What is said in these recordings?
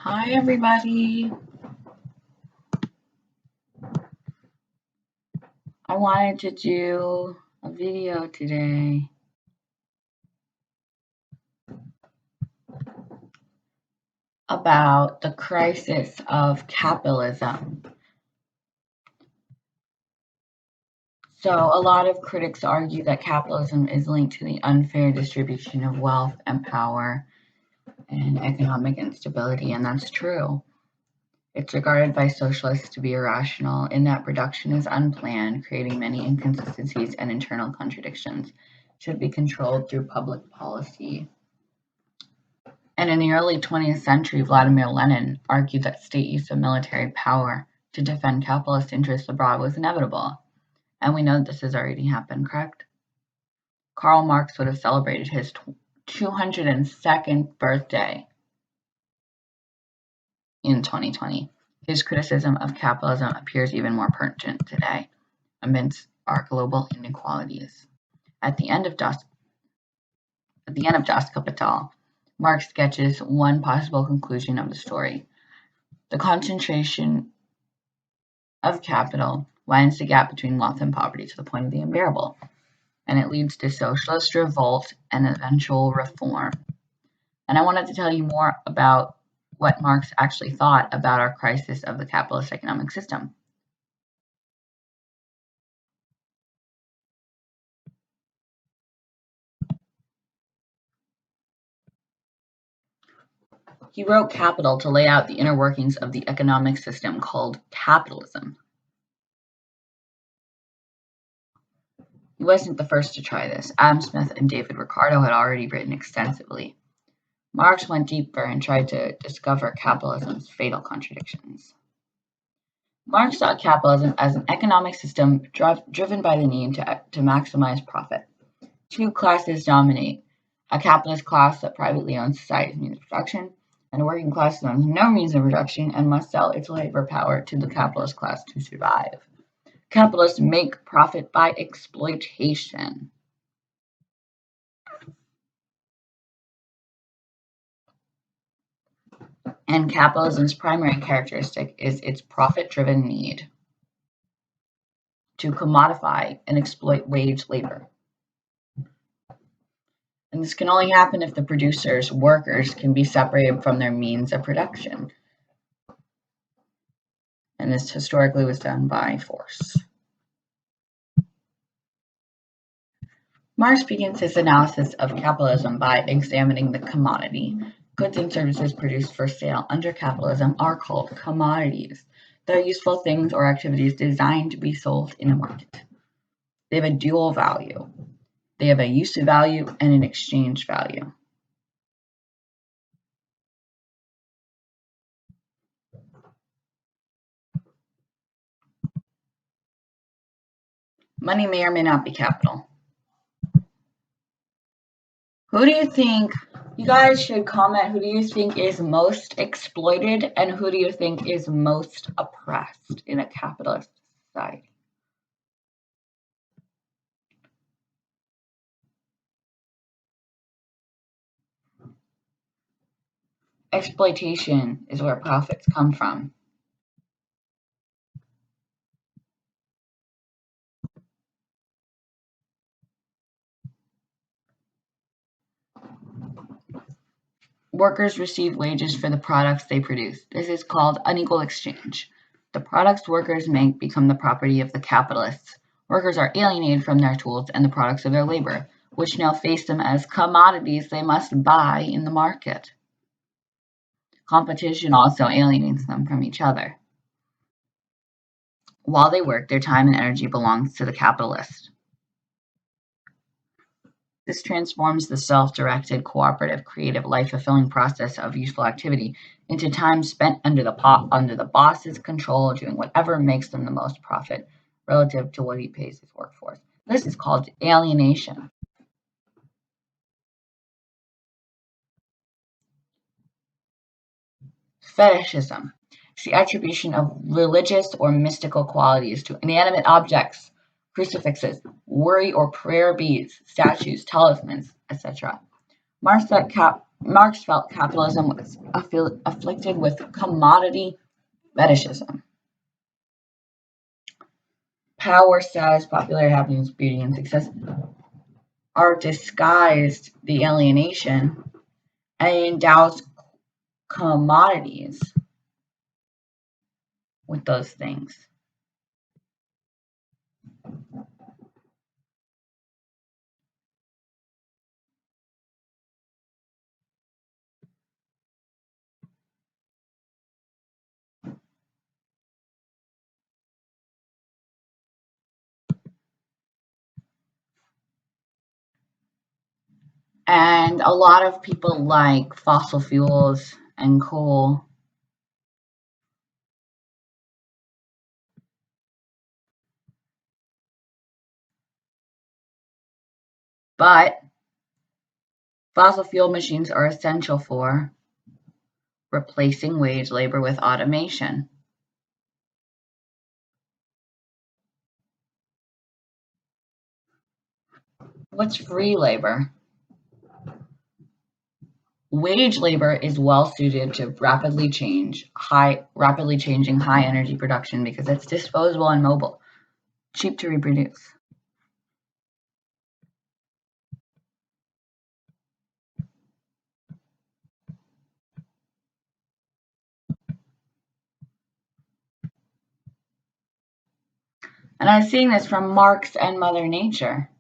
Hi, everybody. I wanted to do a video today about the crisis of capitalism. So, a lot of critics argue that capitalism is linked to the unfair distribution of wealth and power and economic instability, and that's true. It's regarded by socialists to be irrational in that production is unplanned, creating many inconsistencies and internal contradictions, should be controlled through public policy. And in the early 20th century, Vladimir Lenin argued that state use of military power to defend capitalist interests abroad was inevitable. And we know that this has already happened, correct? Karl Marx would have celebrated his 202nd birthday in 2020. His criticism of capitalism appears even more pertinent today amidst our global inequalities. At the end of Das Kapital, Marx sketches one possible conclusion of the story. The concentration of capital widens the gap between wealth and poverty to the point of the unbearable, and it leads to socialist revolt and eventual reform. And I wanted to tell you more about what Marx actually thought about our crisis of the capitalist economic system. He wrote Capital to lay out the inner workings of the economic system called capitalism. He wasn't the first to try this. Adam Smith and David Ricardo had already written extensively. Marx went deeper and tried to discover capitalism's fatal contradictions. Marx saw capitalism as an economic system driven by the need to maximize profit. Two classes dominate: a capitalist class that privately owns society's means of production, and a working class that owns no means of production and must sell its labor power to the capitalist class to survive. Capitalists make profit by exploitation. And capitalism's primary characteristic is its profit-driven need to commodify and exploit wage labor. And this can only happen if the producers, workers, can be separated from their means of production. And this historically was done by force. Marx begins his analysis of capitalism by examining the commodity. Goods and services produced for sale under capitalism are called commodities. They're useful things or activities designed to be sold in a market. They have a dual value. They have a use value and an exchange value. Money may or may not be capital. Who do you think, you guys should comment, who do you think is most exploited and who do you think is most oppressed in a capitalist society? Exploitation is where profits come from. Workers receive wages for the products they produce. This is called unequal exchange. The products workers make become the property of the capitalists. Workers are alienated from their tools and the products of their labor, which now face them as commodities they must buy in the market. Competition also alienates them from each other. While they work, their time and energy belongs to the capitalist. This transforms the self-directed, cooperative, creative, life-fulfilling process of useful activity into time spent under the boss's control, doing whatever makes them the most profit relative to what he pays his workforce. This is called alienation. Fetishism. It's the attribution of religious or mystical qualities to inanimate objects, crucifixes, worry or prayer beads, statues, talismans, etc. Marx thought Marx felt capitalism was afflicted with commodity fetishism. Power, status, popularity, happiness, beauty, and success are disguised the alienation and endows commodities with those things. And a lot of people like fossil fuels and coal. But fossil fuel machines are essential for replacing wage labor with automation. What's free labor? Wage labor is well suited to rapidly changing high energy production because it's disposable and mobile, cheap to reproduce. And I'm seeing this from Marx and Mother Nature.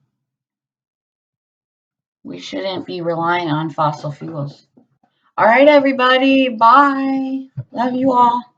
We shouldn't be relying on fossil fuels. All right, everybody. Bye. Love you all.